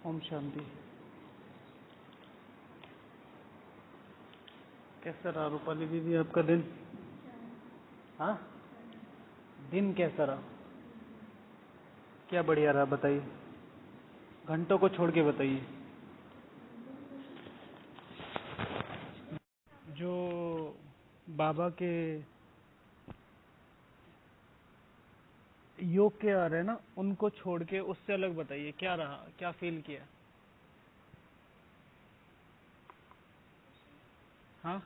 ओम शांति। कैसा रहा रूपाली दीदी आपका दिन? हाँ, दिन कैसा रहा? क्या बढ़िया रहा बताइए, घंटों को छोड़ के बताइए। जो बाबा के योग के आ रहे हैं ना, उनको छोड़ के उससे अलग बताइए, क्या रहा, क्या फील किया? हाँ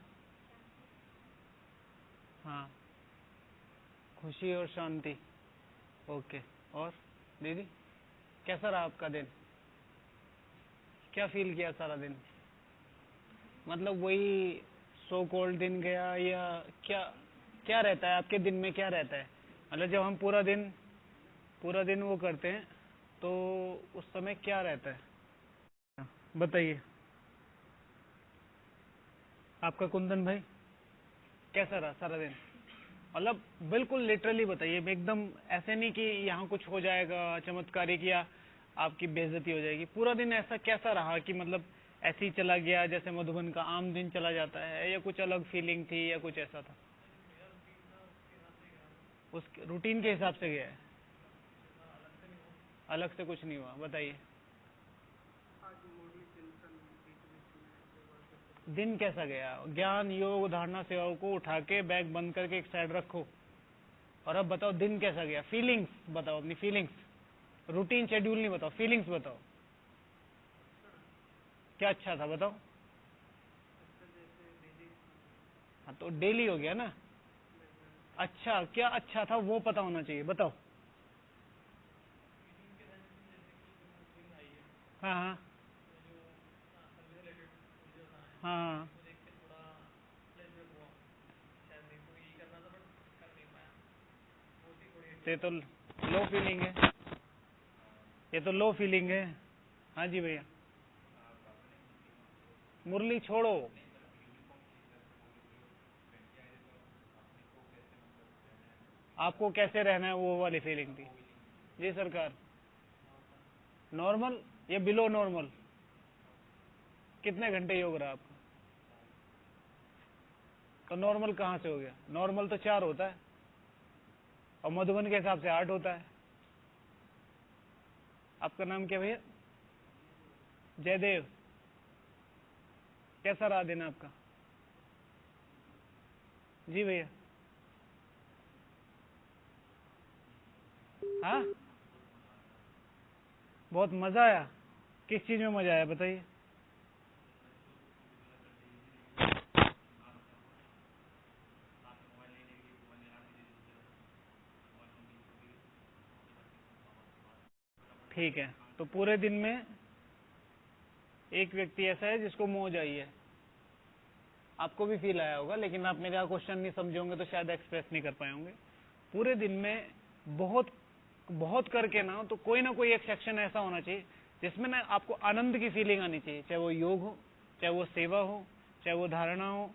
हाँ, खुशी और शांति। ओके। और दीदी कैसा रहा आपका दिन? क्या फील किया सारा दिन? मतलब वही सो कोल्ड दिन गया या क्या? क्या रहता है आपके दिन में, क्या रहता है? मतलब जब हम पूरा दिन वो करते हैं तो उस समय क्या रहता है, बताइए। आपका कुंदन भाई कैसा रहा सारा दिन? मतलब बिल्कुल लिटरली बताइए, एकदम ऐसे नहीं कि यहाँ कुछ हो जाएगा चमत्कारिक या आपकी बेइज्जती हो जाएगी। पूरा दिन ऐसा कैसा रहा कि मतलब ऐसे ही चला गया जैसे मधुबन का आम दिन चला जाता है, या कुछ अलग फीलिंग थी या कुछ ऐसा था? उस रूटीन के हिसाब से गया है, अलग से कुछ नहीं हुआ, बताइए। दिन कैसा गया? ज्ञान योग धारणा सेवाओं को उठा के बैग बंद करके एक साइड रखो, और अब बताओ दिन कैसा गया। फीलिंग्स बताओ, अपनी फीलिंग्स। रूटीन शेड्यूल नहीं बताओ, फीलिंग्स बताओ। क्या अच्छा था बताओ। हाँ तो डेली हो गया ना। अच्छा, क्या अच्छा था वो पता होना चाहिए, बताओ। हाँ हाँ हाँ, ये तो लो फीलिंग है, ये तो लो फीलिंग है। हाँ जी भैया। मुरली छोड़ो, आपको कैसे रहना है वो वाली फीलिंग थी। जी सरकार। नॉर्मल या बिलो नॉर्मल? कितने घंटे योग रहा आपका? तो नॉर्मल कहाँ से हो गया? नॉर्मल तो 4 होता है और मधुबन के हिसाब से 8 होता है। आपका नाम क्या भैया? जयदेव। कैसा रहा दिन आपका? जी भैया। हाँ, बहुत मजा आया। किस चीज में मजा आया बताइए। ठीक है, तो पूरे दिन में एक व्यक्ति ऐसा है जिसको मौज आई है। आपको भी फील आया होगा, लेकिन आप मेरा क्वेश्चन नहीं समझे होंगे तो शायद एक्सप्रेस नहीं कर पाए होंगे। पूरे दिन में बहुत बहुत करके ना कोई एक सेक्शन ऐसा होना चाहिए जिसमें ना आपको आनंद की फीलिंग आनी चाहिए, चाहे वो योग हो, चाहे वो सेवा हो, चाहे वो धारणा हो,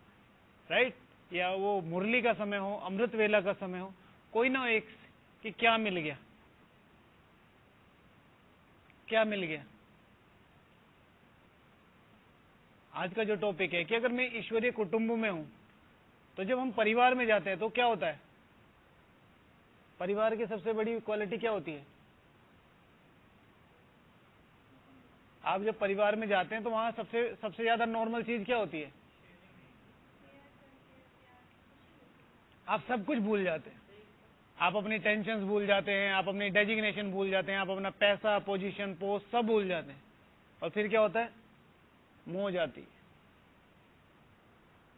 राइट, या वो मुरली का समय हो, अमृत वेला का समय हो, कोई ना एक कि क्या मिल गया, क्या मिल गया। आज का जो टॉपिक है कि अगर मैं ईश्वरीय कुटुंब में हूं, तो जब हम परिवार में जाते हैं तो क्या होता है? परिवार की सबसे बड़ी क्वालिटी क्या होती है? आप जब परिवार में जाते हैं तो वहां सबसे सबसे ज्यादा नॉर्मल चीज क्या होती है? आप सब कुछ भूल जाते हैं। आप अपनी टेंशन भूल जाते हैं, आप अपनी डेजिग्नेशन भूल जाते हैं, आप अपना पैसा, पोजीशन, पोस्ट सब भूल जाते हैं। और फिर क्या होता है? मोह जाती है।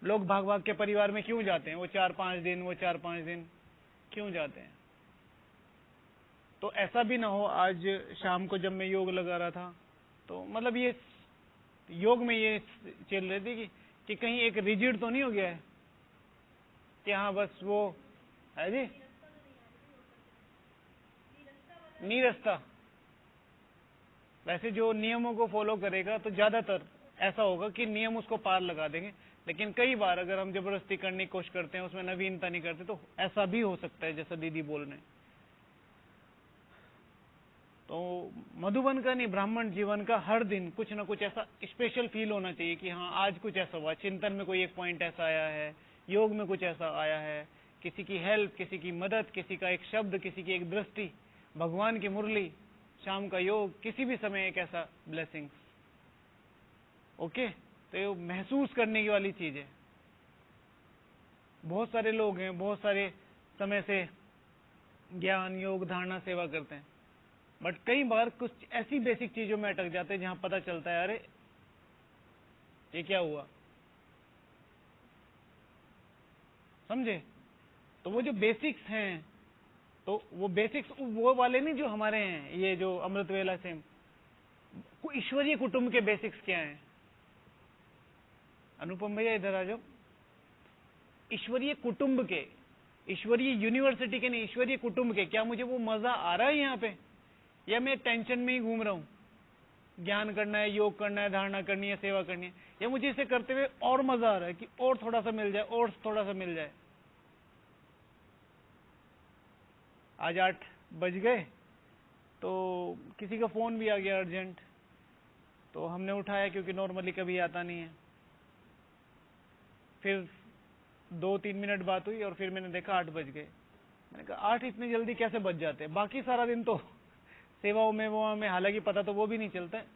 लोग भाग भाग के परिवार में क्यों जाते हैं? वो 4-5 दिन, वो 4-5 दिन क्यों जाते हैं? तो ऐसा भी ना हो, आज शाम को जब मैं योग लगा रहा था तो मतलब ये योग में ये चल रही थी कि कहीं एक रिजिड तो नहीं हो गया है कि हाँ बस वो है जी नीरसता। वैसे जो नियमों को फॉलो करेगा तो ज्यादातर ऐसा होगा कि नियम उसको पार लगा देंगे, लेकिन कई बार अगर हम जबरदस्ती करने की कोशिश करते हैं, उसमें नवीनता नहीं करते, तो ऐसा भी हो सकता है जैसा दीदी बोल रहे हैं। तो मधुबन का नहीं, ब्राह्मण जीवन का हर दिन कुछ ना कुछ ऐसा स्पेशल फील होना चाहिए कि हाँ आज कुछ ऐसा हुआ, चिंतन में कोई एक पॉइंट ऐसा आया है, योग में कुछ ऐसा आया है, किसी की हेल्प, किसी की मदद, किसी का एक शब्द, किसी की एक दृष्टि, भगवान की मुरली, शाम का योग, किसी भी समय एक ऐसा ब्लेसिंग। ओके, तो ये महसूस करने की वाली चीज है। बहुत सारे लोग हैं, बहुत सारे समय से ज्ञान, योग, धारणा, सेवा करते हैं, बट कई बार कुछ ऐसी बेसिक चीजों में अटक जाते हैं जहां पता चलता है अरे ये क्या हुआ, समझे? तो वो जो बेसिक्स हैं, तो वो बेसिक्स वो वाले नहीं जो हमारे हैं, ये जो अमृत वेला से ईश्वरीय कुटुंब के बेसिक्स क्या हैं? अनुपम भैया इधर आ जाओ। ईश्वरीय कुटुंब के, ईश्वरीय यूनिवर्सिटी के नहीं, ईश्वरीय कुटुंब के, क्या मुझे वो मजा आ रहा है यहाँ पे, या मैं टेंशन में ही घूम रहा हूँ? ज्ञान करना है, योग करना है, धारणा करनी है, सेवा करनी है, या मुझे इसे करते हुए और मजा आ रहा है कि और थोड़ा सा मिल जाए, और थोड़ा सा मिल जाए। आज 8 बज गए तो किसी का फोन भी आ गया अर्जेंट, तो हमने उठाया क्योंकि नॉर्मली कभी आता नहीं है। फिर 2-3 मिनट बात हुई और फिर मैंने देखा 8 बज गए। मैंने कहा 8 इतनी जल्दी कैसे बज जाते हैं? बाकी सारा दिन तो सेवाओं में वो में, हालांकि पता तो वो भी नहीं चलता है।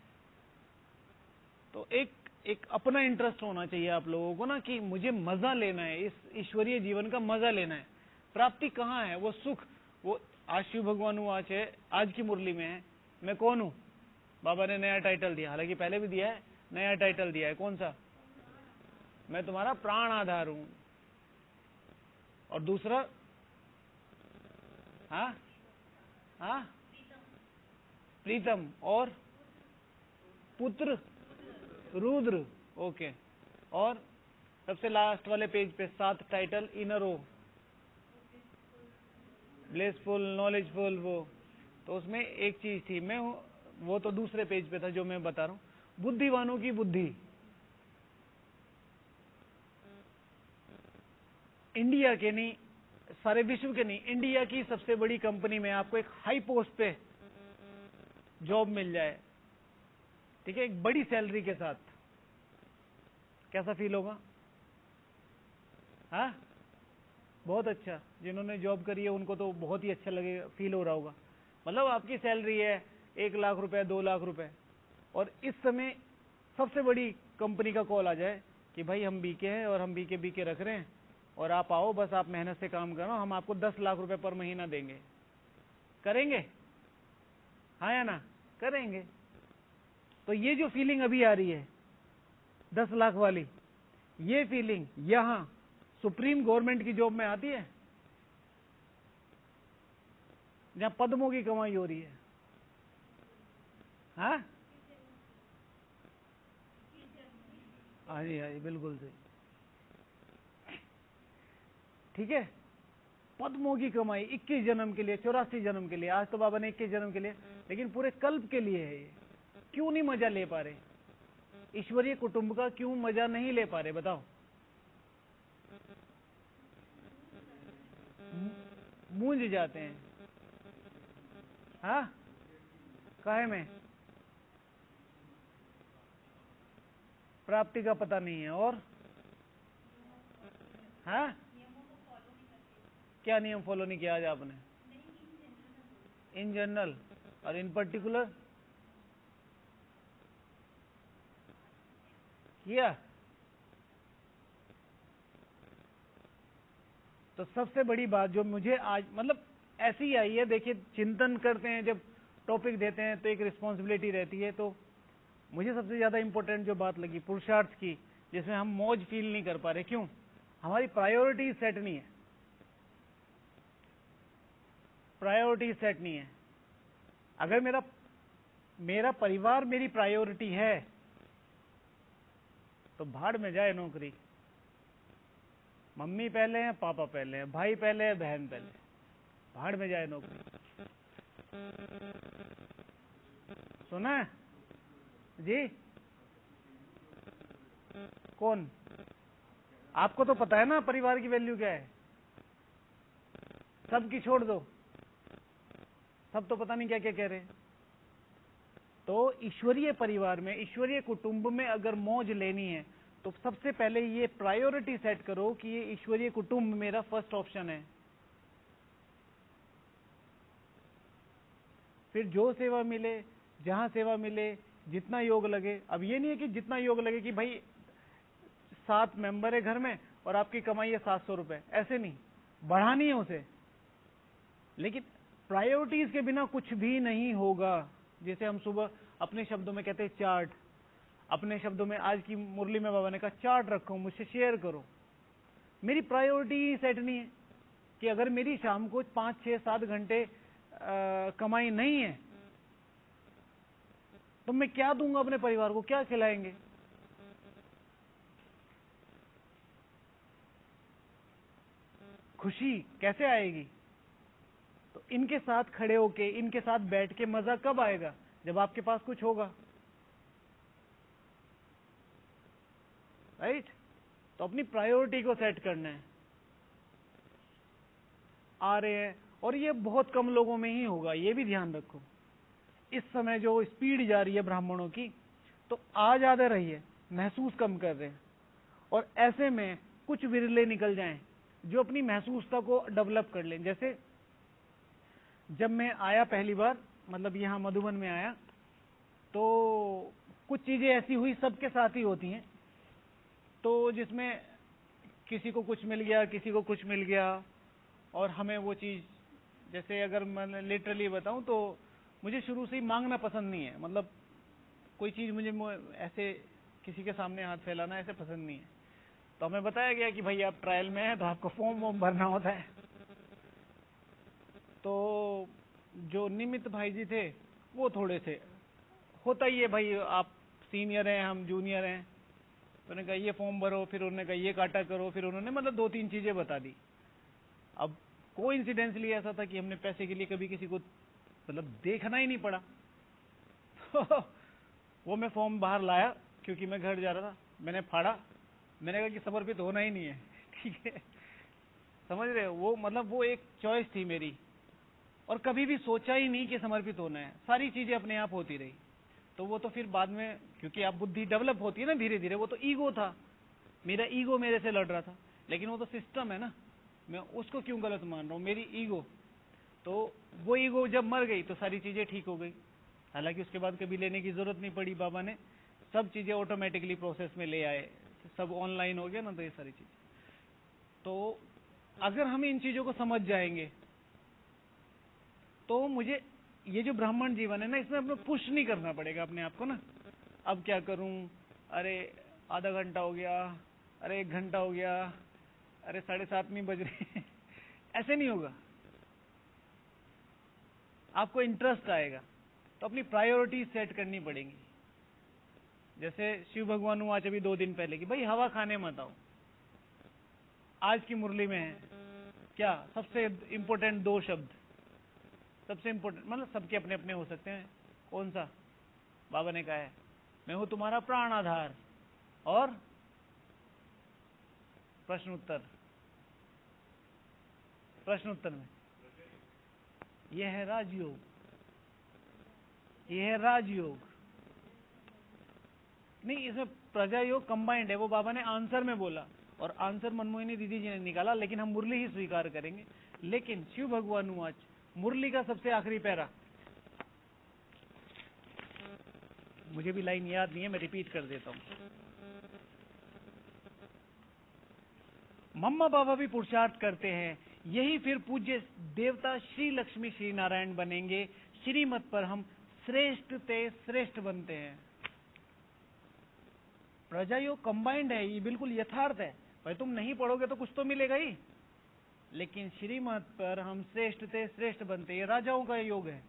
तो एक अपना इंटरेस्ट होना चाहिए आप लोगों को ना, कि मुझे मजा लेना है, इस ईश्वरीय जीवन का मजा लेना है। प्राप्ति कहाँ है? वो सुख, वो आज शिव भगवान हूँ, आज की मुरली में है। मैं कौन हूँ? बाबा ने नया टाइटल दिया, हालांकि पहले भी दिया है, नया टाइटल दिया है। कौन सा? मैं तुम्हारा प्राण आधार हूं। और दूसरा, हाँ हाँ, प्रीतम और पुत्र रुद्र। ओके, और सबसे लास्ट वाले पेज पे 7 टाइटल, इनर ओ, ब्लेसफुल, नॉलेजफुल, वो तो उसमें एक चीज थी, मैं वो तो दूसरे पेज पे था जो मैं बता रहा हूं, बुद्धिवानों की बुद्धि। इंडिया के नहीं, सारे विश्व के नहीं, इंडिया की सबसे बड़ी कंपनी में आपको एक हाई पोस्ट पे जॉब मिल जाए, ठीक है, एक बड़ी सैलरी के साथ, कैसा फील होगा? हाँ, बहुत अच्छा। जिन्होंने जॉब करी है उनको तो बहुत ही अच्छा लगेगा, फील हो रहा होगा। मतलब आपकी सैलरी है 1 लाख रुपए, 2 लाख रुपए, और इस समय सबसे बड़ी कंपनी का कॉल आ जाए कि भाई हम बीके हैं और हम बीके रख रहे हैं, और आप आओ, बस आप मेहनत से काम करो, हम आपको 10 लाख रुपए पर महीना देंगे। करेंगे? हाँ या ना? करेंगे। तो ये जो फीलिंग अभी आ रही है 10 लाख वाली, ये फीलिंग यहां सुप्रीम गवर्नमेंट की जॉब में आती है, जहां पद्मों की कमाई हो रही है। हाँ हाँ जी, हाँ जी, बिल्कुल सही, ठीक है। पद्मों की कमाई 21 जन्म के लिए, 84 जन्म के लिए, आज तो बाबा ने 21 जन्म के लिए, लेकिन पूरे कल्प के लिए है ये। क्यों नहीं मजा ले पा रहे? ईश्वरीय कुटुंब का क्यों मजा नहीं ले पा रहे, बताओ? मूंझ जाते हैं। हाँ, काहे में? प्राप्ति का पता नहीं है। और हाँ, क्या नियम फॉलो नहीं किया आज आपने? इन जनरल और इन पर्टिकुलर किया। तो सबसे बड़ी बात जो मुझे आज मतलब ऐसी आई है, देखिए चिंतन करते हैं, जब टॉपिक देते हैं तो एक रिस्पॉन्सिबिलिटी रहती है। तो मुझे सबसे ज्यादा इंपॉर्टेंट जो बात लगी पुरुषार्थ की, जिसमें हम मौज फील नहीं कर पा रहे, क्यों? हमारी प्रायोरिटी सेट नहीं है। प्रायोरिटी सेट नहीं है। अगर मेरा परिवार मेरी प्रायोरिटी है तो भाड़ में जाए नौकरी। मम्मी पहले है, पापा पहले है, भाई पहले है, बहन पहले, भाड़ में जाए नौकरी। सुना है जी? कौन? आपको तो पता है ना परिवार की वैल्यू क्या है। सबकी छोड़ दो, सब तो पता नहीं क्या क्या कह रहे हैं। तो ईश्वरीय परिवार में, ईश्वरीय कुटुंब में अगर मौज लेनी है तो सबसे पहले ये प्रायोरिटी सेट करो कि ये ईश्वरीय कुटुंब मेरा फर्स्ट ऑप्शन है। फिर जो सेवा मिले, जहां सेवा मिले, जितना योग लगे। अब ये नहीं है कि जितना योग लगे कि भाई 7 मेंबर है घर में और आपकी कमाई है 700 रुपए, ऐसे नहीं, बढ़ानी है उसे। लेकिन प्रायोरिटीज के बिना कुछ भी नहीं होगा। जैसे हम सुबह अपने शब्दों में कहते हैं चार्ट, अपने शब्दों में आज की मुरली में बाबा ने कहा चार्ट रखो, मुझसे शेयर करो। मेरी प्रायोरिटी सेट नहीं है कि अगर मेरी शाम को 5, 6, 7 घंटे कमाई नहीं है तो मैं क्या दूंगा अपने परिवार को, क्या खिलाएंगे। खुशी कैसे आएगी? तो इनके साथ खड़े होके, इनके साथ बैठ के मजा कब आएगा? जब आपके पास कुछ होगा, राइट? तो अपनी प्रायोरिटी को सेट करना है। आ रहे हैं, और ये बहुत कम लोगों में ही होगा, ये भी ध्यान रखो। इस समय जो स्पीड जा रही है ब्राह्मणों की, तो आ ज्यादा रही है, महसूस कम कर रहे हैं। और ऐसे में कुछ विरले निकल जाएं जो अपनी महसूसता को डेवलप कर लें। जैसे जब मैं आया पहली बार, मतलब यहां मधुबन में आया, तो कुछ चीजें ऐसी हुई, सबके साथ ही होती हैं, तो जिसमें किसी को कुछ मिल गया, किसी को कुछ मिल गया, और हमें वो चीज, जैसे अगर मैं लिटरली बताऊं तो मुझे शुरू से ही मांगना पसंद नहीं है। मतलब कोई चीज मुझे ऐसे किसी के सामने हाथ फैलाना ऐसे पसंद नहीं है। तो हमें बताया गया कि भाई आप ट्रायल में हैं तो आपको फॉर्म वॉर्म भरना होता है। तो जो निमित्त भाई जी थे वो थोड़े से, होता ही है भाई, आप सीनियर हैं, हम जूनियर हैं, तो उन्होंने कहा ये फॉर्म भरो, फिर उन्होंने कहा ये काटा करो, फिर उन्होंने मतलब 2-3 चीजें बता दी। अब कोइंसिडेंसली ऐसा था कि हमने पैसे के लिए कभी किसी को मतलब देखना ही नहीं पड़ा। वो मैं फॉर्म बाहर लाया क्योंकि मैं घर जा रहा था, मैंने फाड़ा, मैंने कहा कि समर्पित होना ही नहीं है, ठीक है, समझ रहे हो? वो मतलब वो एक चॉइस थी मेरी, और कभी भी सोचा ही नहीं कि समर्पित होना है, सारी चीजें अपने आप होती रही। तो वो तो फिर बाद में, क्योंकि आप बुद्धि डेवलप होती है ना धीरे धीरे, वो तो ईगो था, मेरा ईगो मेरे से लड़ रहा था, लेकिन वो तो सिस्टम है ना, मैं उसको क्यों गलत मान रहा हूं, मेरी ईगो। तो वो ईगो जब मर गई तो सारी चीजें ठीक हो गई। हालांकि उसके बाद कभी लेने की जरूरत नहीं पड़ी, बाबा ने सब चीजें ऑटोमेटिकली प्रोसेस में ले आए, सब ऑनलाइन हो गया ना, तो ये सारी चीज। तो अगर हम इन चीजों को समझ जाएंगे तो मुझे ये जो ब्राह्मण जीवन है ना, इसमें अपने पुश नहीं करना पड़ेगा अपने आप को ना, अब क्या करूं, अरे आधा घंटा हो गया, अरे 1 घंटा हो गया, अरे 7:30 नहीं बज रहे। ऐसे नहीं होगा, आपको इंटरेस्ट आएगा। तो अपनी प्रायोरिटी सेट करनी पड़ेगी। जैसे शिव भगवान हुआ आज अभी 2 दिन पहले कि भाई हवा खाने मत आओ। आज की मुरली में है क्या सबसे इंपॉर्टेंट 2 शब्द, सबसे इंपॉर्टेंट, मतलब सबके अपने अपने हो सकते हैं, कौन सा? बाबा ने कहा है मैं हूं तुम्हारा प्राण आधार, और प्रश्न उत्तर, प्रश्न उत्तर में यह है राजयोग, यह है राजयोग। नहीं, इसमें प्रजा योग कंबाइंड है, वो बाबा ने आंसर में बोला, और आंसर मनमोहिनी दीदी जी ने निकाला, लेकिन हम मुरली ही स्वीकार करेंगे। लेकिन शिव भगवान आज मुरली का सबसे आखिरी पैरा, मुझे भी लाइन याद नहीं है, मैं रिपीट कर देता हूं। मम्मा बाबा भी पुरुषार्थ करते हैं, यही फिर पूज्य देवता श्री लक्ष्मी श्री नारायण बनेंगे, श्रीमत पर हम श्रेष्ठ ते श्रेष्ठ बनते हैं। प्रजा योग कंबाइंड है, ये बिल्कुल यथार्थ है। भाई तुम नहीं पढ़ोगे तो कुछ तो मिलेगा ही, लेकिन श्रीमत पर हम श्रेष्ठ ते श्रेष्ठ बनते, ये राजाओं का योग है।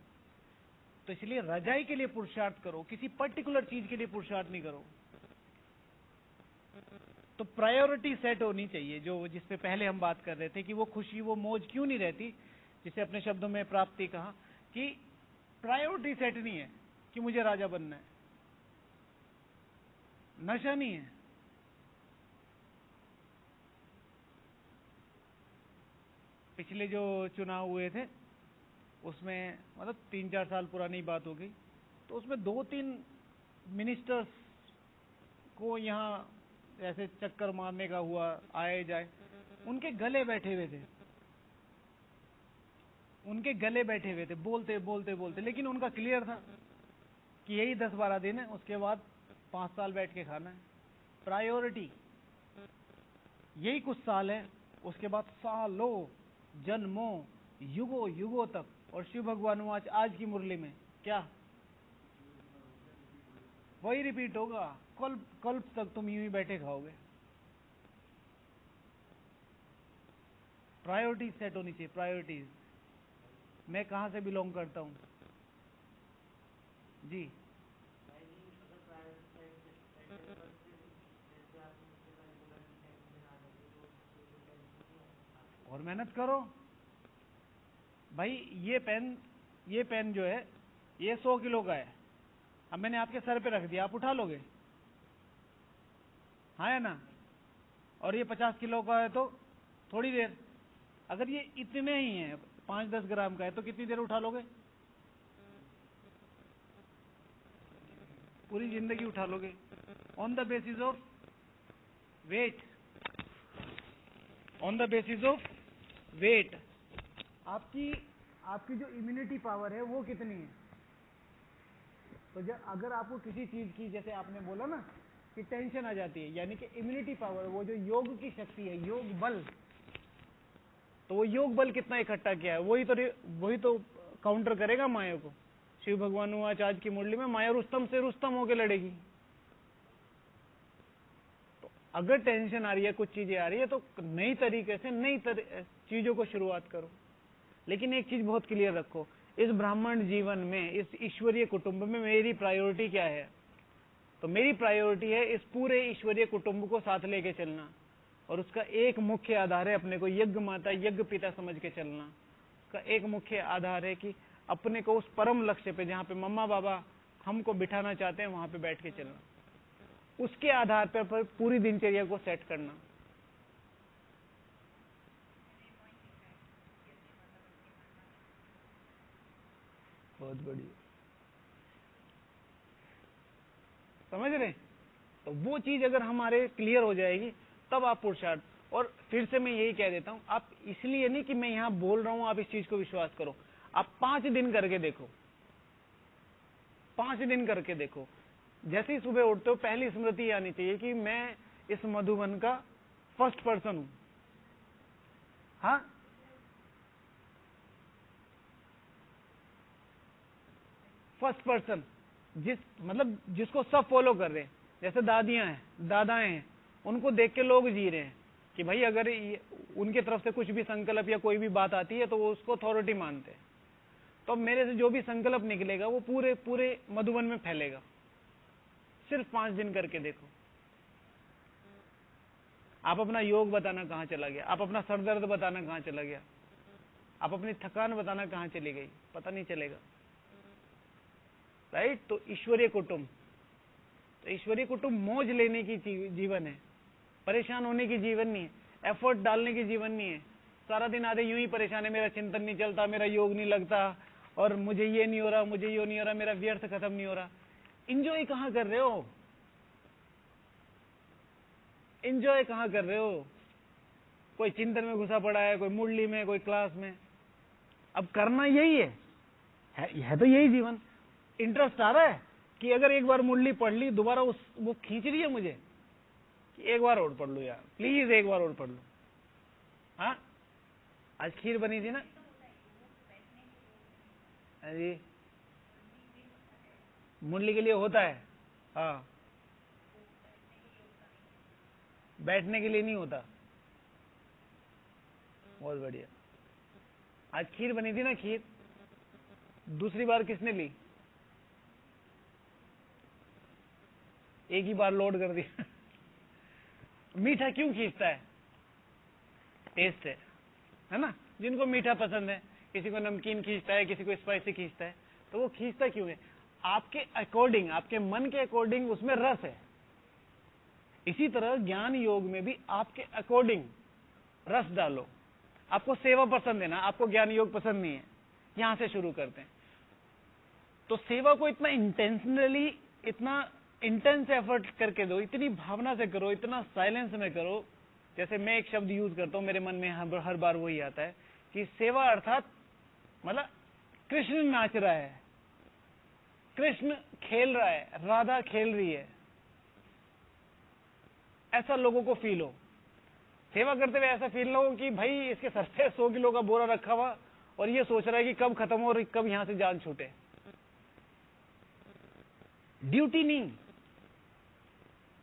तो इसलिए रजाई के लिए पुरुषार्थ करो, किसी पर्टिकुलर चीज के लिए पुरुषार्थ नहीं करो। तो प्रायोरिटी सेट होनी चाहिए, जो जिस पे पहले हम बात कर रहे थे कि वो खुशी, वो मौज क्यों नहीं रहती, जिसे अपने शब्दों में प्राप्ति कहा, कि प्रायोरिटी सेट नहीं है कि मुझे राजा बनना है, नशा नहीं है। पिछले जो चुनाव हुए थे उसमें, मतलब 3-4 साल पुरानी बात हो गई, तो उसमें 2-3 मिनिस्टर्स को यहाँ ऐसे चक्कर मारने का हुआ, आए जाए, उनके गले बैठे हुए थे, उनके गले बैठे हुए थे, बोलते बोलते बोलते, लेकिन उनका क्लियर था कि यही 10-12 दिन है, उसके बाद 5 साल बैठ के खाना है। प्रायोरिटी यही कुछ साल है, उसके बाद सालों, जन्मों, युगों युगों तक। और शिव भगवान आज की मुरली में क्या वही रिपीट होगा, कल्प कल्प तक तुम यूं ही बैठे खाओगे। प्रायोरिटीज सेट होनी चाहिए, प्रायोरिटीज। मैं कहां से बिलोंग करता हूं जी? और मेहनत करो भाई। ये पेन जो है ये 100 किलो का है, अब मैंने आपके सर पे रख दिया, आप उठा लोगे? हाँ या ना? और ये 50 किलो का है तो थोड़ी देर। अगर ये इतने ही है, 5-10 ग्राम का है, तो कितनी देर उठा लोगे? पूरी जिंदगी उठा लोगे। On the basis of weight, on the basis of weight आपकी जो इम्यूनिटी पावर है वो कितनी है। तो जब अगर आपको किसी चीज की, जैसे आपने बोला ना कि टेंशन आ जाती है, यानी कि इम्यूनिटी पावर, वो जो योग की शक्ति है, योग बल, तो वो योग बल कितना इकट्ठा किया है, वही तो काउंटर करेगा माया को। शिव भगवान आज की मुरली में माया रुस्तम से रुस्तम होके लड़ेगी। तो अगर टेंशन आ रही है, कुछ चीजें आ रही है, तो नई तरीके से चीजों को शुरुआत करो। लेकिन एक चीज बहुत क्लियर रखो, इस ब्राह्मण जीवन में, इस ईश्वरीय कुटुंब में मेरी प्रायोरिटी क्या है? तो मेरी प्रायोरिटी है इस पूरे ईश्वरीय कुटुंब को साथ लेके चलना, और उसका एक मुख्य आधार है अपने को यज्ञ माता, यज्ञ पिता समझ के चलना। उसका एक मुख्य आधार है कि अपने को उस परम लक्ष्य पे, जहां पे मम्मा बाबा हमको बिठाना चाहते हैं, वहां पे बैठ के चलना। उसके आधार पर पूरी दिनचर्या को सेट करना। बहुत बढ़िया, समझ रहे? तो वो चीज अगर हमारे क्लियर हो जाएगी, तब आप पुरुषार्थ। और फिर से मैं यही कह देता हूं, आप इसलिए नहीं कि मैं यहां बोल रहा हूं आप इस चीज को विश्वास करो, आप 5 दिन करके देखो, 5 दिन करके देखो। जैसे ही सुबह उठते हो, पहली स्मृति आनी चाहिए कि मैं इस मधुबन का फर्स्ट पर्सन हूं। हाँ, फर्स्ट पर्सन, मतलब जिसको सब फॉलो कर रहे हैं। जैसे दादियां हैं, दादाएं हैं, उनको देख के लोग जी रहे हैं कि भाई अगर उनके तरफ से कुछ भी संकल्प या कोई भी बात आती है तो वो उसको अथॉरिटी मानते हैं। तो मेरे से जो भी संकल्प निकलेगा वो पूरे पूरे मधुबन में फैलेगा। सिर्फ 5 दिन करके देखो। आप अपना योग बताना कहां चला गया, आप अपना सर दर्द बताना कहां चला गया, आप अपनी थकान बताना कहां चली गई, पता नहीं चलेगा। राइट? तो ईश्वरीय कुटुंब, तो ईश्वरीय कुटुंब मौज लेने की जीवन है, परेशान होने की जीवन नहीं है, एफर्ट डालने की जीवन नहीं है। सारा दिन आधे यूं ही परेशान है, मेरा चिंतन नहीं चलता, मेरा योग नहीं लगता, और मुझे ये नहीं हो रहा, मुझे ये नहीं हो रहा, मेरा व्यर्थ खत्म नहीं हो रहा। इंजॉय कहां कर रहे हो? इंजॉय कहां कर रहे हो? कोई चिंतन में घुसा पड़ा है, कोई मुरली में, कोई क्लास में। अब करना यही है तो यही जीवन। इंटरेस्ट आ रहा है कि अगर एक बार मुरली पढ़ ली, दोबारा वो खींच रही है मुझे कि एक बार और पढ़ लो यार, प्लीज एक बार और पढ़ लो। हाँ, आज खीर बनी थी ना जी, मुरली के लिए होता है। हाँ, बैठने के लिए नहीं होता। बहुत बढ़िया। आज खीर बनी थी ना, खीर दूसरी बार किसने ली? एक ही बार लोड कर दिया। मीठा क्यों खींचता है? टेस्ट है ना? जिनको मीठा पसंद है, किसी को नमकीन खींचता है, किसी को स्पाइसी खींचता है, तो वो खींचता क्यों है? आपके अकॉर्डिंग, आपके मन के अकॉर्डिंग उसमें रस है। इसी तरह ज्ञान योग में भी आपके अकॉर्डिंग रस डालो। आपको सेवा पसंद है ना, आपको ज्ञान योग पसंद नहीं है, यहां से शुरू करते हैं। तो सेवा को इतना इंटेंशनली, इतना इंटेंस एफर्ट करके दो, इतनी भावना से करो, इतना साइलेंस में करो। जैसे मैं एक शब्द यूज करता हूं, मेरे मन में हर बार वही आता है कि सेवा अर्थात मतलब कृष्ण नाच रहा है, कृष्ण खेल रहा है, राधा खेल रही है, ऐसा लोगों को फील हो। सेवा करते हुए ऐसा फील ना हो कि भाई इसके सर पे 100 किलो का बोरा रखा हुआ और ये सोच रहा है कि कब खत्म हो और कब यहां से जान छूटे। ड्यूटी नहीं,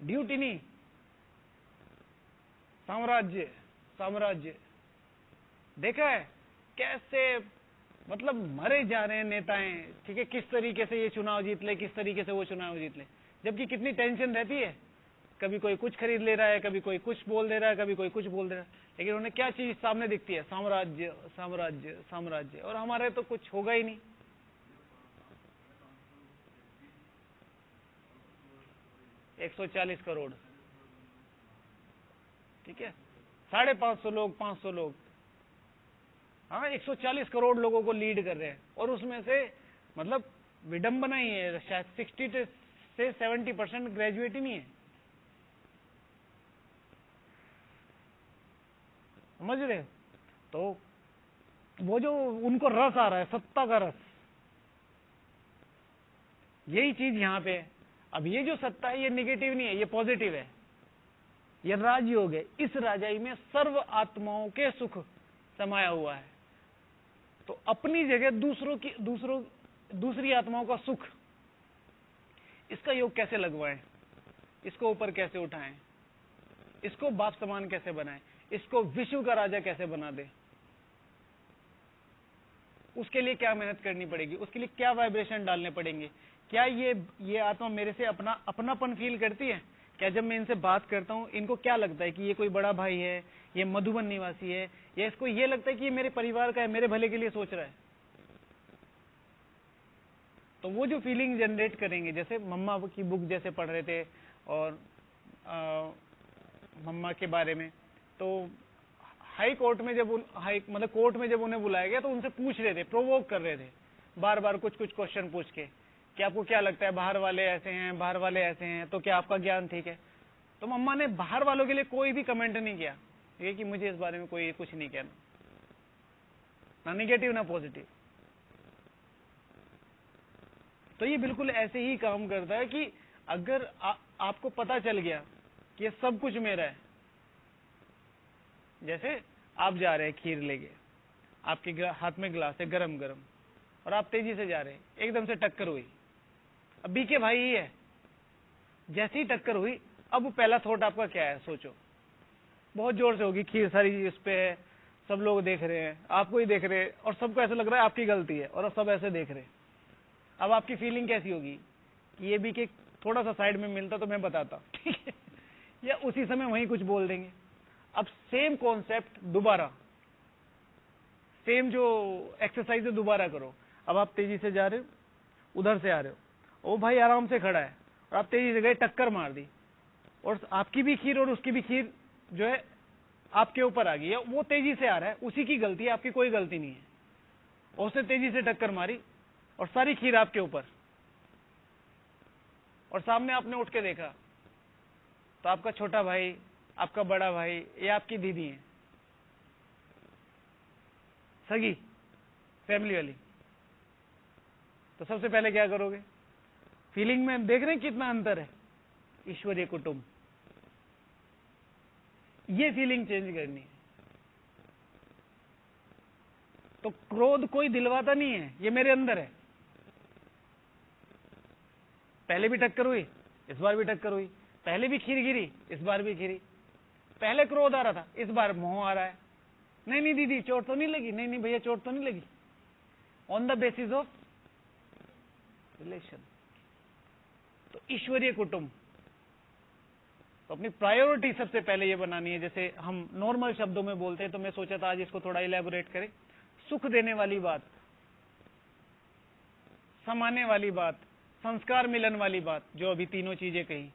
ड्यूटी नहीं, साम्राज्य, साम्राज्य। देखा है कैसे मतलब मरे जा रहे हैं नेताएं, ठीक है, किस तरीके से ये चुनाव जीत ले, किस तरीके से वो चुनाव जीत ले, जबकि कितनी टेंशन रहती है। कभी कोई कुछ खरीद ले रहा है, कभी कोई कुछ बोल दे रहा है, कभी कोई कुछ बोल दे रहा है, लेकिन उन्हें क्या चीज सामने दिखती है? साम्राज्य, साम्राज्य, साम्राज्य। और हमारे तो कुछ होगा ही नहीं। $140 करोड़, ठीक है, 550 लोग, 500 लोग, हाँ, 140 करोड़ लोगों को लीड कर रहे हैं। और उसमें से मतलब विडंबना ही है, शायद 60 से 70% ग्रेजुएट ही नहीं है। समझ रहे? तो वो जो उनको रस आ रहा है, सत्ता का रस, यही चीज यहां पे है। अब ये जो सत्ता है ये निगेटिव नहीं है, ये पॉजिटिव है, ये राजयोग है। इस राजाई में सर्व आत्माओं के सुख समाया हुआ है। तो अपनी जगह दूसरी आत्माओं का सुख, इसका योग कैसे लगवाएं, इसको ऊपर कैसे उठाएं, इसको बाप समान कैसे बनाएं, इसको विश्व का राजा कैसे बना दे, उसके लिए क्या मेहनत करनी पड़ेगी, उसके लिए क्या वाइब्रेशन डालने पड़ेंगे। क्या ये आत्मा मेरे से अपनापन फील करती है? क्या जब मैं इनसे बात करता हूं इनको क्या लगता है कि ये कोई बड़ा भाई है, ये मधुबन निवासी है, या इसको ये लगता है कि ये मेरे परिवार का है, मेरे भले के लिए सोच रहा है? तो वो जो फीलिंग जनरेट करेंगे, जैसे मम्मा की बुक जैसे पढ़ रहे थे और मम्मा के बारे में, तो हाई कोर्ट में जब मतलब कोर्ट में जब उन्हें बुलाया गया तो उनसे पूछ रहे थे, प्रोवोक कर रहे थे बार बार कुछ क्वेश्चन पूछ के कि आपको क्या लगता है बाहर वाले ऐसे हैं, बाहर वाले ऐसे हैं, तो क्या आपका ज्ञान ठीक है? तो मम्मा ने बाहर वालों के लिए कोई भी कमेंट नहीं किया, ये कि मुझे इस बारे में कोई कुछ नहीं कहना, ना निगेटिव ना पॉजिटिव। तो ये बिल्कुल ऐसे ही काम करता है कि अगर आपको पता चल गया कि ये सब कुछ मेरा है, जैसे आप जा रहे हैं खीर लेके, आपके हाथ में गिलास है गरम गरम, और आप तेजी से जा रहे हैं, एकदम से टक्कर हुई। अब बीके भाई ही है, जैसी ही टक्कर हुई, अब पहला थॉट आपका क्या है? सोचो, बहुत जोर से होगी, खीर सारी इस पे है, सब लोग देख रहे हैं, आपको ही देख रहे हैं, और सबको ऐसा लग रहा है आपकी गलती है, और सब ऐसे देख रहे हैं। अब आपकी फीलिंग कैसी होगी कि ये बीके थोड़ा सा साइड में मिलता तो मैं बताता, ठीक है, या उसी समय वहीं कुछ बोल देंगे। अब सेम कॉन्सेप्ट दोबारा, सेम जो एक्सरसाइज है दोबारा करो। अब आप तेजी से जा रहे हो, उधर से आ रहे हो, वो भाई आराम से खड़ा है और आप तेजी से गए, टक्कर मार दी, और आपकी भी खीर और उसकी भी खीर जो है आपके ऊपर आ गई है। वो तेजी से आ रहा है, उसी की गलती है, आपकी कोई गलती नहीं है। और उसने तेजी से टक्कर मारी और सारी खीर आपके ऊपर, और सामने आपने उठ के देखा तो आपका छोटा भाई, आपका बड़ा भाई, या आपकी दीदी है, सगी फैमिली वाली, तो सबसे पहले क्या करोगे? फीलिंग में देख रहे हैं कितना अंतर है? ईश्वरीय कुटुंब, ये फीलिंग चेंज करनी है। तो क्रोध कोई दिलवाता नहीं है, ये मेरे अंदर है। पहले भी टक्कर हुई, इस बार भी टक्कर हुई, पहले भी खीर गिरी, इस बार भी गिरी। पहले क्रोध आ रहा था, इस बार मोह आ रहा है। नहीं नहीं दीदी चोट तो नहीं लगी, नहीं नहीं भैया चोट तो नहीं लगी, on the basis of relation. तो ईश्वरीय कुटुंब, तो अपनी प्रायोरिटी सबसे पहले ये बनानी है। जैसे हम नॉर्मल शब्दों में बोलते हैं, तो मैं सोचा था आज इसको थोड़ा इलेबोरेट करें। सुख देने वाली बात, समाने वाली बात, संस्कार मिलन वाली बात, जो अभी तीनों चीजें कही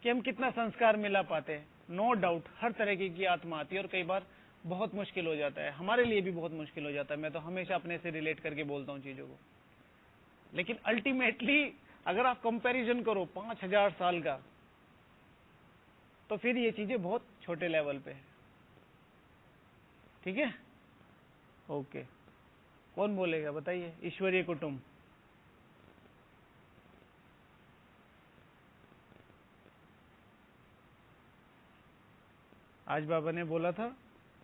कि हम कितना संस्कार मिला पाते हैं। नो डाउट हर तरह की आत्मा आती है, और कई बार बहुत मुश्किल हो जाता है, हमारे लिए भी बहुत मुश्किल हो जाता है। मैं तो हमेशा अपने से रिलेट करके बोलता हूँ चीजों को। लेकिन अल्टीमेटली अगर आप कंपैरिजन करो 5000 साल का, तो फिर ये चीजें बहुत छोटे लेवल पे है। ठीक है, ओके। कौन बोलेगा बताइए? ईश्वरीय कुटुंब। आज बाबा ने बोला था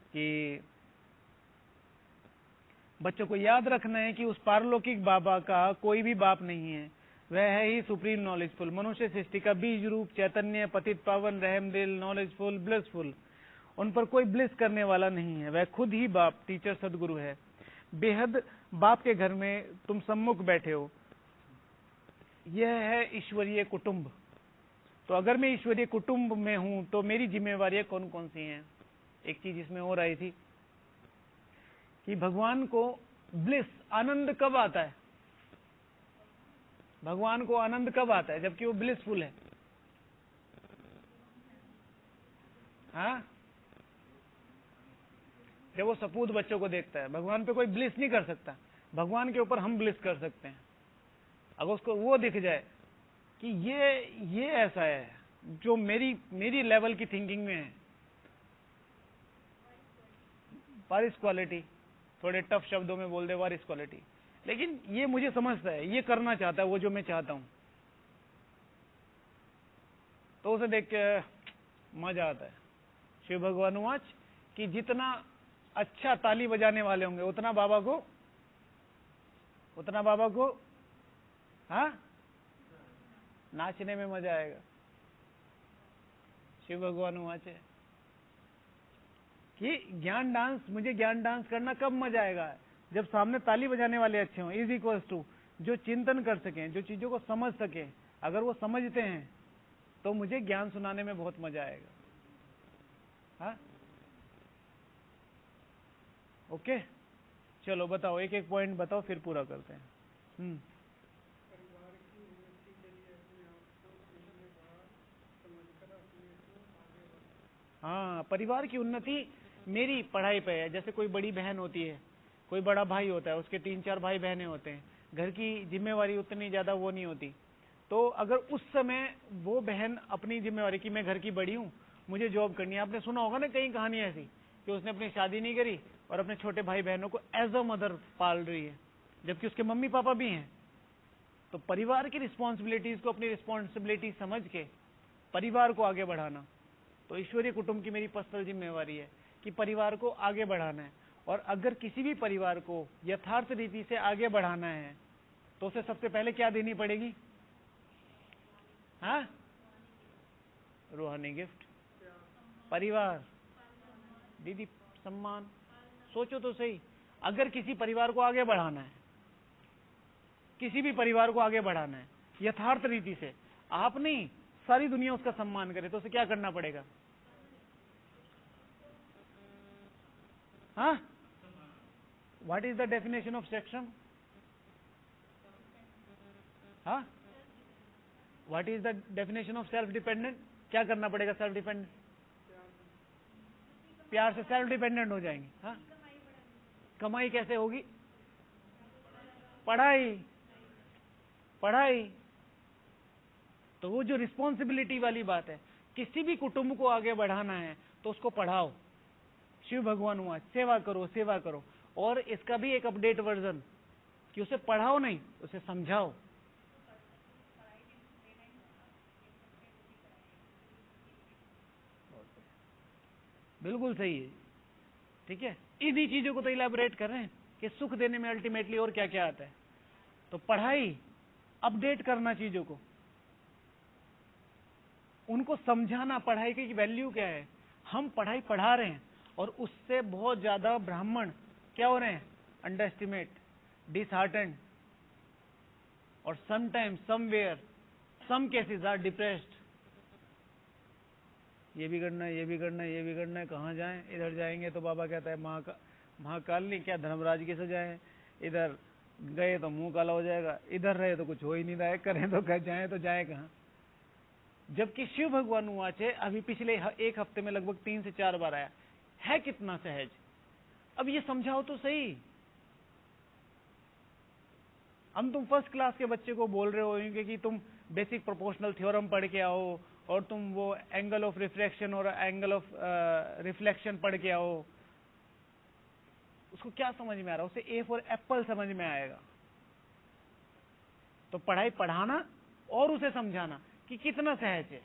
कि बच्चों को याद रखना है कि उस पारलौकिक बाबा का कोई भी बाप नहीं है, वह है ही सुप्रीम नॉलेजफुल, मनुष्य सृष्टि का बीज रूप चैतन्य, पतित पावन, रहमदिल, नॉलेजफुल, ब्लिसफुल। उन पर कोई ब्लिस करने वाला नहीं है, वह खुद ही बाप, टीचर, सदगुरु है। बेहद बाप के घर में तुम सम्मुख बैठे हो, यह है ईश्वरीय कुटुंब। तो अगर मैं ईश्वरीय कुटुंब में हूं तो मेरी जिम्मेवारियां कौन कौन सी हैं? एक चीज इसमें हो रही थी कि भगवान को ब्लिस, आनंद कब आता है? भगवान को आनंद कब आता है जबकि वो ब्लिसफुल है? हाँ, जब वो सपूत बच्चों को देखता है। भगवान पे कोई ब्लिस नहीं कर सकता, भगवान के ऊपर हम ब्लिस कर सकते हैं। अगर उसको वो दिख जाए कि ये ऐसा है जो मेरी लेवल की थिंकिंग में है, वारिस क्वालिटी, थोड़े टफ शब्दों में बोल दे वारिस क्वालिटी, लेकिन ये मुझे समझता है, ये करना चाहता है वो जो मैं चाहता हूं, तो उसे देख के मजा आता है। शिव भगवान वाच कि जितना अच्छा ताली बजाने वाले होंगे उतना बाबा को हाँ नाचने में मजा आएगा। शिव भगवान वाच है कि मुझे ज्ञान डांस करना कब मजा आएगा? जब सामने ताली बजाने वाले अच्छे हों। इज इक्वल्स टू जो चिंतन कर सकें, जो चीजों को समझ सकें। अगर वो समझते हैं तो मुझे ज्ञान सुनाने में बहुत मजा आएगा। हाँ, ओके, चलो बताओ, एक एक पॉइंट बताओ, फिर पूरा करते हैं। हाँ, परिवार की उन्नति मेरी पढ़ाई पे है। जैसे कोई बड़ी बहन होती है, कोई बड़ा भाई होता है, उसके 3-4 भाई बहनें होते हैं, घर की जिम्मेवारी उतनी ज्यादा वो नहीं होती। तो अगर उस समय वो बहन अपनी जिम्मेवारी की मैं घर की बड़ी हूँ, मुझे जॉब करनी है। आपने सुना होगा ना कई कहानी ऐसी कि उसने अपनी शादी नहीं करी और अपने छोटे भाई बहनों को एज अ मदर पाल रही है, जबकि उसके मम्मी पापा भी हैं। तो परिवार की रिस्पॉन्सिबिलिटीज को अपनी रिस्पॉन्सिबिलिटी समझ के परिवार को आगे बढ़ाना, तो ईश्वरीय कुटुंब की मेरी पर्सनल जिम्मेवारी है कि परिवार को आगे बढ़ाना है। और अगर किसी भी परिवार को यथार्थ रीति से आगे बढ़ाना है तो उसे सबसे पहले क्या देनी पड़ेगी? हाँ, रूहानी गिफ्ट, परिवार, दीदी, सम्मान। सोचो तो सही, अगर किसी परिवार को आगे बढ़ाना है, किसी भी परिवार को आगे बढ़ाना है यथार्थ रीति से, आप नहीं सारी दुनिया उसका सम्मान करे, तो उसे क्या करना पड़ेगा? हाँ, what is the definition of सक्षम? हाँ, what is the definition of self dependent? क्या करना पड़ेगा सेल्फ डिपेंडेंट? प्यार से सेल्फ डिपेंडेंट हो जाएंगे। हाँ, कमाई कैसे होगी? पढ़ाई। तो वो जो रिस्पॉन्सिबिलिटी वाली बात है, किसी भी कुटुंब को आगे बढ़ाना है तो उसको पढ़ाओ। शिव भगवान हुआ, सेवा करो। और इसका भी एक अपडेट वर्जन कि उसे पढ़ाओ नहीं, उसे समझाओ। बिल्कुल सही है, ठीक है। इन्हीं चीजों को तो इलेबोरेट कर रहे हैं कि सुख देने में अल्टीमेटली और क्या क्या आता है। तो पढ़ाई, अपडेट करना चीजों को, उनको समझाना पढ़ाई की वैल्यू क्या है। हम पढ़ाई पढ़ा रहे हैं और उससे बहुत ज्यादा ब्राह्मण क्या हो रहे हैं? अंडर एस्टिमेट, डिसहार्टेंड, और sometimes somewhere some cases are depressed. ये भी करना है, कहाँ जाएं? इधर जाएंगे तो बाबा कहता है महाकाल नहीं, क्या धर्मराज की सजा है। इधर गए तो मुंह काला हो जाएगा, इधर रहे तो कुछ हो ही नहीं रहा है, करें तो जाए कहाँ? जबकि शिव भगवान वाचे अभी पिछले एक हफ्ते में लगभग 3 से 4 बार आया है कितना सहज। अब ये समझाओ तो सही। हम तुम फर्स्ट क्लास के बच्चे को बोल रहे होंगे कि तुम बेसिक प्रोपोर्शनल थ्योरम पढ़ के आओ और तुम वो एंगल ऑफ रिफ्रैक्शन और एंगल ऑफ रिफ्लेक्शन पढ़ के आओ, उसको क्या समझ में आ रहा है? उसे ए फॉर एप्पल समझ में आएगा। तो पढ़ाई पढ़ाना और उसे समझाना कि कितना सहज है।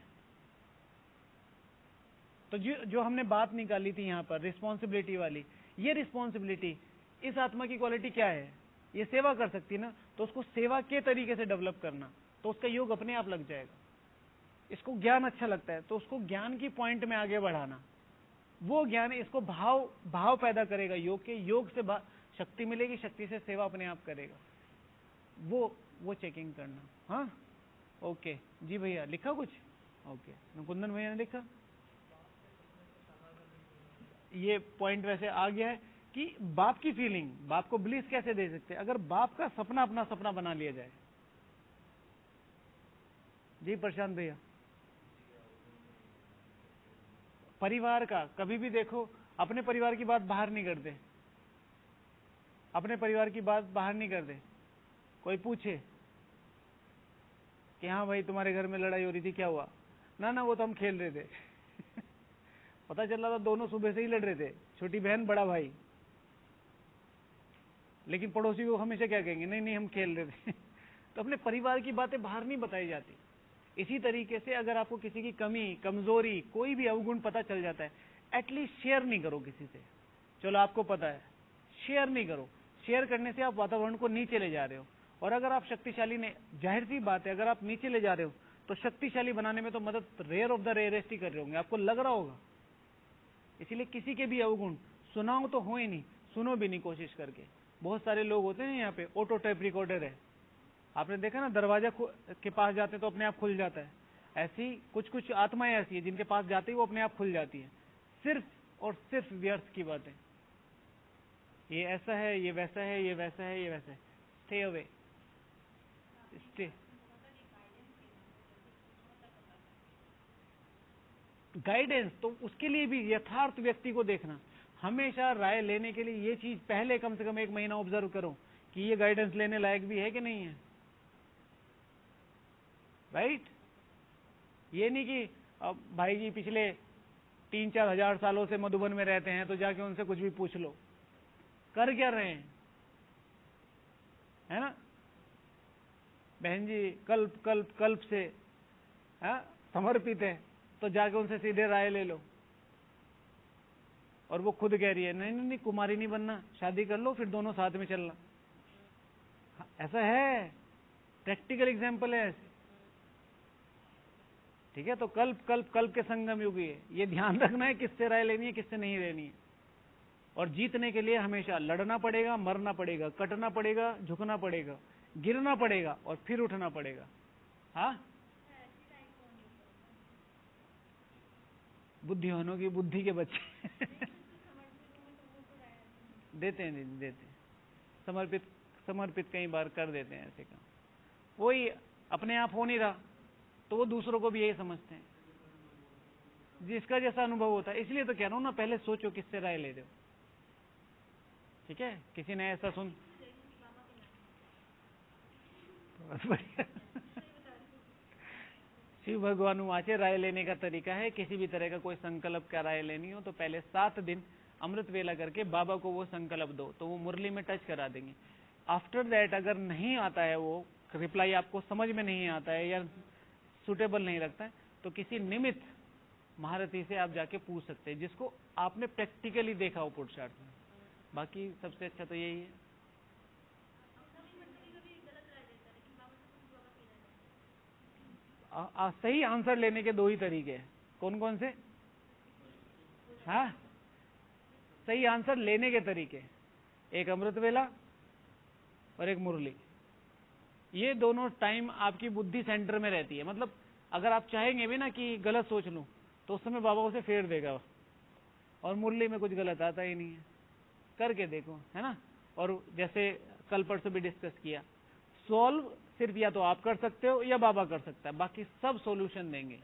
तो जो हमने बात निकाली थी यहां पर रिस्पॉन्सिबिलिटी वाली, ये रिस्पॉन्सिबिलिटी इस आत्मा की क्वालिटी क्या है? ये सेवा कर सकती है ना, तो उसको सेवा के तरीके से डेवलप करना, तो उसका योग अपने आप लग जाएगा। इसको ज्ञान अच्छा लगता है तो उसको ज्ञान की पॉइंट में आगे बढ़ाना, वो ज्ञान इसको भाव पैदा करेगा योग के, योग से शक्ति मिलेगी, शक्ति से सेवा अपने आप करेगा। वो चेकिंग करना। हाँ ओके जी भैया, लिखा कुछ? ओके कुंदन भैया ने लिखा। ये पॉइंट वैसे आ गया है कि बाप की फीलिंग, बाप को ब्लिस कैसे दे सकते हैं? अगर बाप का सपना अपना सपना बना लिया जाए। जी प्रशांत भैया, परिवार का कभी भी देखो, अपने परिवार की बात बाहर नहीं करते, अपने परिवार की बात बाहर नहीं करते। कोई पूछे कि हाँ भाई तुम्हारे घर में लड़ाई हो रही थी, क्या हुआ? ना वो तो हम खेल रहे थे। पता चल रहा था दोनों सुबह से ही लड़ रहे थे, छोटी बहन बड़ा भाई। लेकिन पड़ोसी को हमेशा क्या कहेंगे? नहीं हम खेल रहे थे। तो अपने परिवार की बातें बाहर नहीं बताई जाती। इसी तरीके से अगर आपको किसी की कमी, कमजोरी, कोई भी अवगुण पता चल जाता है, एटलीस्ट शेयर नहीं करो किसी से। चलो आपको पता है, शेयर नहीं करो। शेयर करने से आप वातावरण को नीचे ले जा रहे हो। और अगर आप शक्तिशाली ने, जाहिर सी बात है, अगर आप नीचे ले जा रहे हो तो शक्तिशाली बनाने में तो मदद रेयर ऑफ द रेयरेस्ट ही कर रहे होंगे, आपको लग रहा होगा। इसीलिए किसी के भी अवगुण सुनाओ तो हो ही नहीं, सुनो भी नहीं कोशिश करके। बहुत सारे लोग होते हैं यहाँ पे, ऑटो टेप रिकॉर्डर है, आपने देखा ना, दरवाजा के पास जाते तो अपने आप खुल जाता है। ऐसी कुछ आत्माएं ऐसी है जिनके पास जाते ही वो अपने आप खुल जाती है। सिर्फ और सिर्फ व्यर्थ की बातें, ये ऐसा है, ये वैसा है, ये वैसा है, ये वैसा है। Stay away, stay. गाइडेंस तो उसके लिए भी यथार्थ व्यक्ति को देखना। हमेशा राय लेने के लिए ये चीज पहले कम से कम 1 महीना ऑब्जर्व करो कि ये गाइडेंस लेने लायक भी है कि नहीं है। राइट? ये नहीं कि अब भाई जी पिछले 3-4 हजार सालों से मधुबन में रहते हैं तो जाके उनसे कुछ भी पूछ लो, कर क्या रहे हैं, है ना? बहन जी कल्प से समर्पित है तो जाके उनसे सीधे राय ले लो। और वो खुद कह रही है नहीं कुमारी नहीं बनना, शादी कर लो फिर दोनों साथ में चलना। ऐसा है, प्रैक्टिकल एग्जाम्पल है ऐसे। ठीक है, तो कल्प के संगम युग है। ये ध्यान रखना है किससे राय लेनी है, किससे नहीं लेनी है। और जीतने के लिए हमेशा लड़ना पड़ेगा, मरना पड़ेगा, कटना पड़ेगा, झुकना पड़ेगा, गिरना पड़ेगा और फिर उठना पड़ेगा। हाँ, बुद्धिमानों की बुद्धि के बच्चे देते हैं। समर्पित कई बार कर देते हैं ऐसे काम। वही अपने आप हो नहीं रहा तो वो दूसरों को भी यही समझते हैं, जिसका जैसा अनुभव होता है। इसलिए तो कह रहा हूं ना, पहले सोचो किससे राय ले रहे हो। ठीक है, किसी ने ऐसा सुन शिव भगवान वाचे राय लेने का तरीका है, किसी भी तरह का कोई संकल्प का राय लेनी हो तो पहले 7 दिन अमृत वेला करके बाबा को वो संकल्प दो, तो वो मुरली में टच करा देंगे। आफ्टर दैट अगर नहीं आता है, वो रिप्लाई आपको समझ में नहीं आता है या सुटेबल नहीं लगता है, तो किसी निमित्त महारथी से आप जाके पूछ सकते हैं, जिसको आपने प्रैक्टिकली देखा हो पुरुषार्थ में। बाकी सबसे अच्छा तो यही है। सही आंसर लेने के 2 ही तरीके हैं। कौन कौन से? हाँ, सही आंसर लेने के तरीके, एक अमृत वेला और एक मुरली। ये दोनों टाइम आपकी बुद्धि सेंटर में रहती है। मतलब अगर आप चाहेंगे भी ना कि गलत सोच लूं तो उस समय बाबा उसे फेर देगा। और मुरली में कुछ गलत आता ही नहीं है। करके देखो, है ना। और जैसे कल परसों भी डिस्कस किया, सॉल्व सिर्फ या तो आप कर सकते हो या बाबा कर सकता है, बाकी सब सॉल्यूशन देंगे।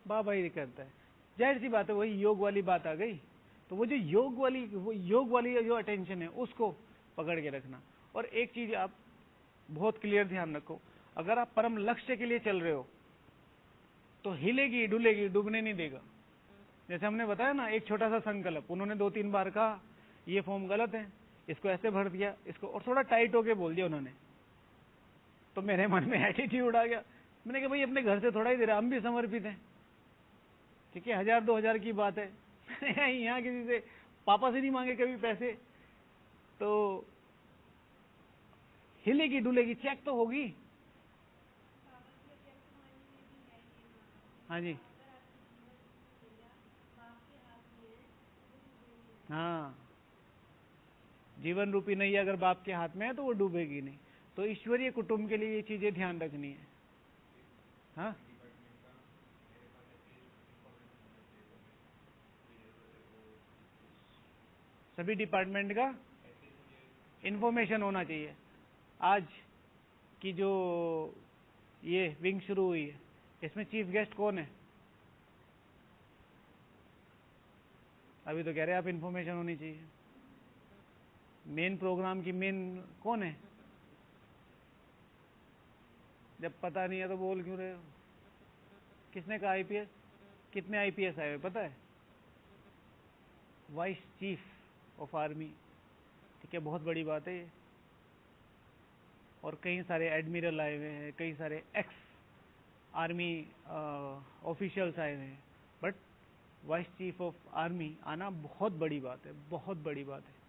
बाबा ही करता है। जाहिर सी बात है, वही योग वाली बात आ गई। तो वो जो योग वाली जो अटेंशन है उसको पकड़ के रखना। और एक चीज आप बहुत क्लियर ध्यान रखो, अगर आप परम लक्ष्य के लिए चल रहे हो तो हिलेगी डुलेगी, डूबने नहीं देगा। जैसे हमने बताया ना, एक छोटा सा संकल्प, उन्होंने 2-3 बार कहा ये फॉर्म गलत है, इसको ऐसे भर दिया, इसको और थोड़ा टाइट होके बोल दिया उन्होंने, तो मेरे मन में एटीट्यूड आ गया। मैंने कहा भाई अपने घर से थोड़ा ही दे रहा, हम भी समर्पित हैं, ठीक है, 1000-2000 की बात है। यहाँ किसी से पापा से नहीं मांगे कभी पैसे, तो हिलेगी डुलेगी, चेक तो होगी। हाँ जी, हाँ, जीवन रूपी नैया अगर बाप के हाथ में है तो वो डूबेगी नहीं। तो ईश्वरीय कुटुंब के लिए ये चीजें ध्यान रखनी है। हाँ, सभी डिपार्टमेंट का इंफॉर्मेशन होना चाहिए। आज की जो ये विंग शुरू हुई है, इसमें चीफ गेस्ट कौन है? अभी तो कह रहे हैं आप इंफॉर्मेशन होनी चाहिए। मेन प्रोग्राम की मेन कौन है? जब पता नहीं है तो बोल क्यों रहे हो? किसने कहा आईपीएस? कितने आईपीएस आए हुए पता है? वाइस चीफ ऑफ आर्मी, ठीक है, बहुत बड़ी बात है ये। और कई सारे एडमिरल आए हुए हैं, कई सारे एक्स आर्मी ऑफिशियल्स आए हुए हैं, but vice chief of army आना बहुत बड़ी बात है, बहुत बड़ी बात है।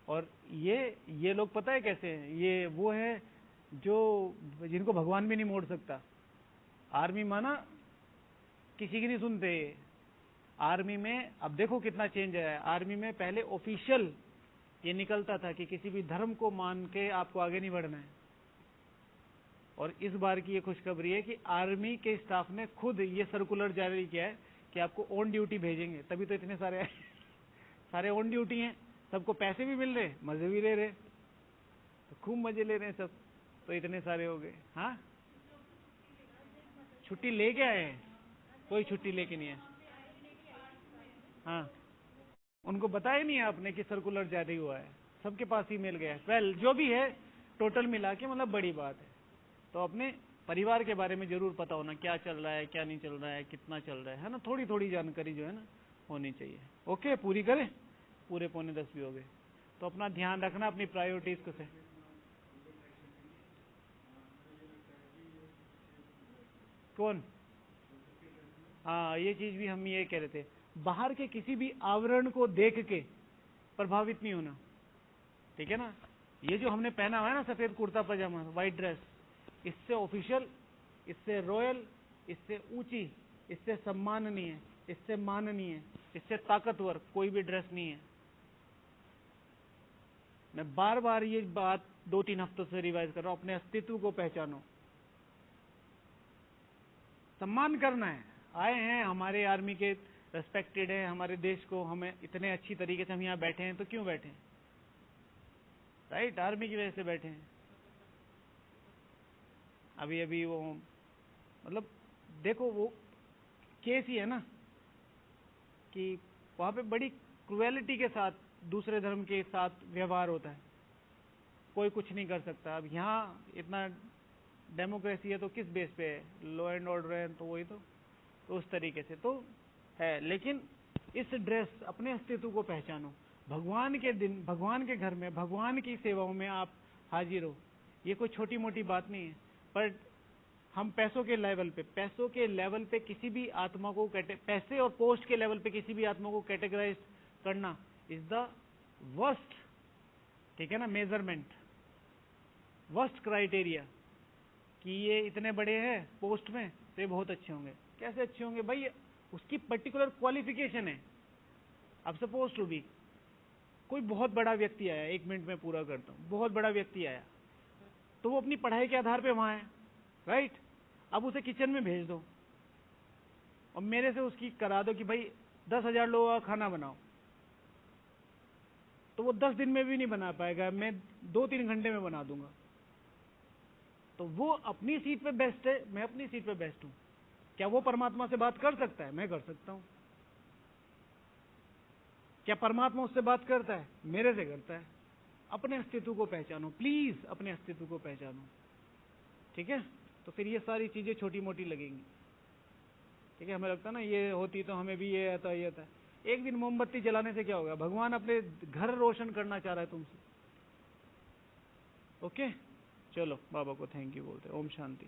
और ये लोग पता है कैसे हैं? ये वो है जो जिनको भगवान भी नहीं मोड़ सकता। आर्मी माना किसी की नहीं सुनते। आर्मी में अब देखो कितना चेंज आया है। आर्मी में पहले ऑफिशियल ये निकलता था कि किसी भी धर्म को मान के आपको आगे नहीं बढ़ना है। और इस बार की ये खुशखबरी है कि आर्मी के स्टाफ ने खुद ये सर्कुलर जारी किया है कि आपको ऑन ड्यूटी भेजेंगे। तभी तो इतने सारे सारे ऑन ड्यूटी हैं, सबको पैसे भी मिल रहे, मजे भी ले रहे, तो खूब मजे ले रहे हैं सब, तो इतने सारे हो गए। हाँ, छुट्टी लेके आए हैं? कोई छुट्टी लेके नहीं है। हाँ, उनको बताया नहीं है आपने कि सर्कुलर जारी हुआ है? सबके पास ईमेल गया है। वेल, जो भी है टोटल मिला के मतलब बड़ी बात है। तो अपने परिवार के बारे में जरूर पता होना, क्या चल रहा है, क्या नहीं चल रहा है, कितना चल रहा है ना, थोड़ी थोड़ी जानकारी जो है ना होनी चाहिए। ओके, पूरी करें? पूरे 9:45 भी हो गए। तो अपना ध्यान रखना, अपनी प्रायोरिटीज को से। कौन? हाँ, ये चीज भी हम ये कह रहे थे, बाहर के किसी भी आवरण को देख के प्रभावित नहीं होना, ठीक है ना। ये जो हमने पहना हुआ है ना, सफेद कुर्ता पजामा, व्हाइट ड्रेस, इससे ऑफिशियल, इससे रॉयल, इससे ऊंची, इससे सम्माननीय, इससे माननीय, इससे ताकतवर कोई भी ड्रेस नहीं है। मैं बार बार ये बात 2-3 हफ्तों से रिवाइज कर रहा हूं, अपने अस्तित्व को पहचानो, सम्मान करना है। आए हैं हमारे आर्मी के, रेस्पेक्टेड है हमारे देश को, हमें इतने अच्छी तरीके से हम यहाँ बैठे हैं, तो क्यों बैठे हैं? राइट, आर्मी की वजह से बैठे हैं। अभी अभी वो मतलब देखो, वो केस ही है ना कि वहां पे बड़ी क्रुएलिटी के साथ दूसरे धर्म के साथ व्यवहार होता है, कोई कुछ नहीं कर सकता। अब यहाँ इतना डेमोक्रेसी है तो किस बेस पे है? लॉ एंड ऑर्डर है तो वही तो उस तरीके से तो है। लेकिन इस ड्रेस, अपने अस्तित्व को पहचानो। भगवान के दिन, भगवान के घर में, भगवान की सेवाओं में आप हाजिर हो, ये कोई छोटी मोटी बात नहीं है। पर हम पैसों के लेवल पे किसी भी आत्मा को पैसे और पोस्ट के लेवल पे किसी भी आत्मा को कैटेगराइज करना इज द वर्स्ट, ठीक है ना, मेजरमेंट, वर्स्ट क्राइटेरिया कि ये इतने बड़े हैं पोस्ट में तो ये बहुत अच्छे होंगे। कैसे अच्छे होंगे भाई? उसकी पर्टिकुलर क्वालिफिकेशन है। अब सपोज टू बी कोई बहुत बड़ा व्यक्ति आया, 1 मिनट में पूरा करता हूं, बहुत बड़ा व्यक्ति आया, तो वो अपनी पढ़ाई के आधार पे वहां है, राइट। अब उसे किचन में भेज दो और मेरे से उसकी करा दो कि भाई 10,000 लोगों का खाना बनाओ, तो वो 10 दिन में भी नहीं बना पाएगा, मैं 2-3 घंटे में बना दूंगा। तो वो अपनी सीट पे बेस्ट है, मैं अपनी सीट पे बेस्ट हूं, क्या वो परमात्मा से बात कर सकता है? मैं कर सकता हूं। क्या परमात्मा उससे बात करता है? मेरे से करता है। अपने अस्तित्व को पहचानो, प्लीज अपने अस्तित्व को पहचानो। ठीक है, तो फिर ये सारी चीजें छोटी मोटी लगेंगी। ठीक है, हमें लगता है ना ये होती तो हमें भी ये आता, ये आता। एक दिन मोमबत्ती जलाने से क्या होगा? भगवान अपने घर रोशन करना चाह रहा है तुमसे। ओके, चलो बाबा को थैंक यू बोलते। ओम शांति।